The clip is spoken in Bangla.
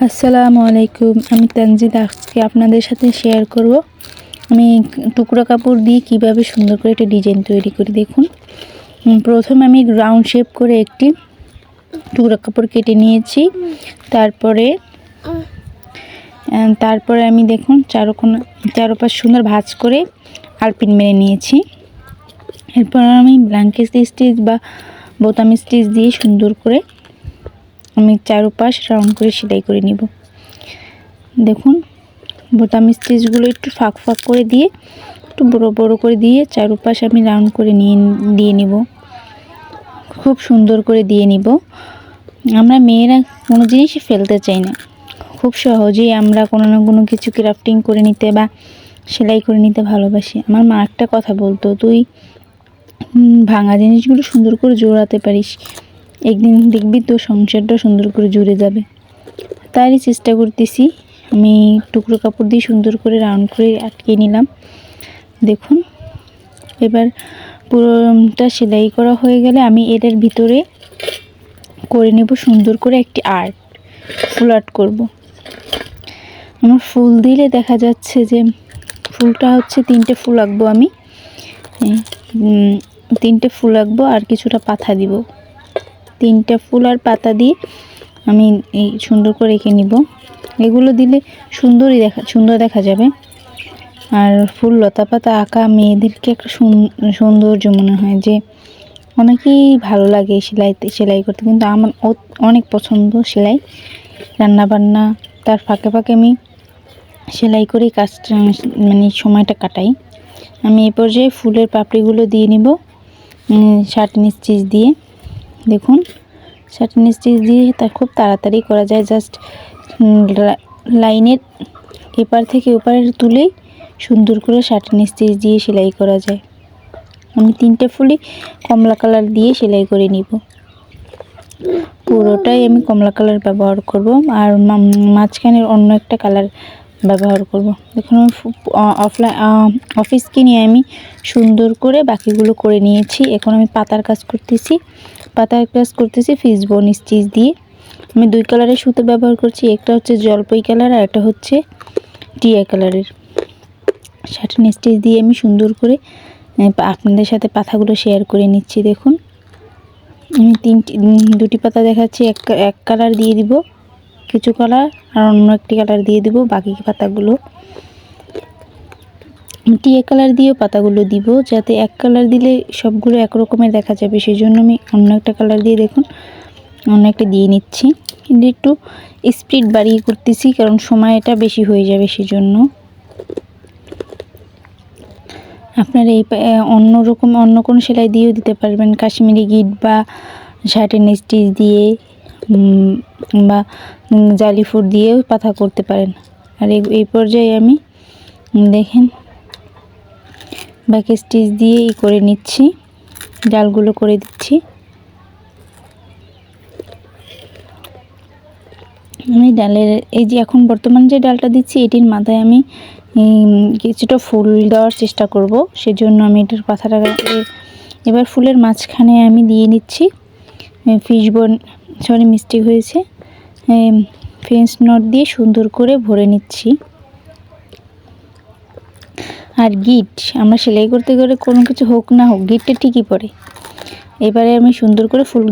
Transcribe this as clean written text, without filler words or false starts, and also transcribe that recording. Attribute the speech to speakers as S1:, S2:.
S1: আসসালামু আলাইকুম। আমি তানজিদ আজকে আপনাদের সাথে শেয়ার করব আমি টুকরা কাপড় দিয়ে কিভাবে সুন্দর করে একটা ডিজাইন তৈরি করি। দেখুন, প্রথমে আমি রাউন্ড শেপ করে একটি টুকরা কাপড় কেটে নিয়েছি। তারপরে আমি দেখুন চারোপাশ সুন্দর ভাঁজ করে আলপিন মেরে নিয়েছি। এরপর আমি ব্ল্যাঙ্কেট স্টিচ বা বোতাম স্টিচ দিয়ে সুন্দর করে আমি চারপাশ রাউন্ড করে সেলাই করে নিব। দেখুন, বোতাম স্টিচগুলো একটু ফাঁক ফাঁক করে দিয়ে একটু বড় বড় করে দিয়ে চারপাশ আমি রাউন্ড করে দিয়ে নিব। খুব সুন্দর করে দিয়ে নিব। আমরা মেয়েরা কোনো জিনিসই ফেলতে চাই না, খুব সহজেই আমরা কোনো না কোনো কিছু ক্রাফটিং করে নিতে বা সেলাই করে নিতে ভালোবাসি। আমার মা একটা কথা বলতো, তুই ভাঙা জিনিসগুলো সুন্দর করে জোড়াতে পারিস, একদিন দেখবি তোর সংসারটা সুন্দর করে জুড়ে যাবে। তারই চেষ্টা করতেছি। আমি টুকরো কাপড় দিয়ে সুন্দর করে রাউন্ড করে আটকে নিলাম। দেখুন, এবার পুরোটা সেলাই করা হয়ে গেলে আমি এটার ভিতরে করে নেব সুন্দর করে একটি আর্ট, ফুল আর্ট করব। আমার ফুল দিলে দেখা যাচ্ছে যে ফুলটা হচ্ছে 3টে ফুল আঁকবো। আমি 3টে ফুল আঁকবো আর কিছুটা পাতা দিব। 3টা ফুল আর পাতা দিয়ে আমি এই সুন্দর করে এঁকে নিব। এগুলো দিলে সুন্দর দেখা যাবে। আর ফুল লতা পাতা আঁকা মেয়েদেরকে একটা সৌন্দর্য মনে হয়, যে অনেকেই ভালো লাগে সেলাই করতে, কিন্তু আমার অনেক পছন্দ সেলাই। রান্নাবান্না তার ফাঁকে ফাঁকে আমি সেলাই করেই কাজটা সময়টা কাটাই। আমি এই পর্যায়ে ফুলের পাপড়িগুলো দিয়ে নিব শার্টিন স্টিচ দিয়ে। দেখুন, শার্টিন স্টিচ দিয়ে তা খুব তাড়াতাড়ি করা যায়। জাস্ট লাইনের এপার থেকে ওপারে তুলেই সুন্দর করে শার্টিন স্টিচ দিয়ে সেলাই করা যায়। আমি 3টে ফুলই কমলা কালার দিয়ে সেলাই করে নিব। পুরোটাই আমি কমলা কালার ব্যবহার করব আর মাঝখানের অন্য একটা কালার ব্যবহার করব। দেখুন, অফিসকে নিয়ে আমি সুন্দর করে বাকিগুলো করে নিয়েছি। এখন আমি পাতার কাজ করতেছি ফিশবোন স্টিচ দিয়ে। আমি 2 কালারের সুতো ব্যবহার করছি, একটা হচ্ছে জলপাই কালার আর একটা হচ্ছে টিয়া কালারের। শার্টিন স্টিচ দিয়ে আমি সুন্দর করে আপনাদের সাথে পাতাগুলো শেয়ার করে নিচ্ছি। দেখুন, আমি 2টি পাতা দেখাচ্ছি। এক কালার দিয়ে দিব, কিছু কালার আর অন্য একটি কালার দিয়ে দিব। বাকি পাতাগুলো টিয়া কালার দিয়ে পাতাগুলো দিব, যাতে এক কালার দিলে সবগুলো একরকমের দেখা যাবে। সেই জন্য আমি অন্য একটা কালার দিয়ে দেখুন অন্য একটা দিয়ে নিচ্ছি। কিন্তু একটু স্পিড বাড়িয়ে করতেছি, কারণ সময়টা বেশি হয়ে যাবে। সেই জন্য আপনারা এই অন্য কোনো সেলাই দিয়েও দিতে পারবেন, কাশ্মীরি গিট বা শার্টিন স্টিচ দিয়ে বা জালি ফুট দিয়েও পাতা করতে পারেন। আর এই পর্যায়ে আমি দেখেন ব্যাক স্টিচ দিয়ে করে নিচ্ছি, ডালগুলো করে দিচ্ছি। আমি ডালের এই যে এখন বর্তমান যে ডালটা দিচ্ছি, এটির মাথায় আমি কিছুটা ফুল দেওয়ার চেষ্টা করব। সেজন্য আমি এটার পাতাটা এবার ফুলের মাঝখানে আমি দিয়ে নিচ্ছি মিস্টেক হয়েছে, ফ্রেঞ্চ নট দিয়ে সুন্দর করে ভরে নিচ্ছি। আর গিট আমরা সেলাই করতে গেলে কোনো কিছু হোক না হোক, গিটটা ঠিকই পড়ে। এবারে আমি সুন্দর করে ফুল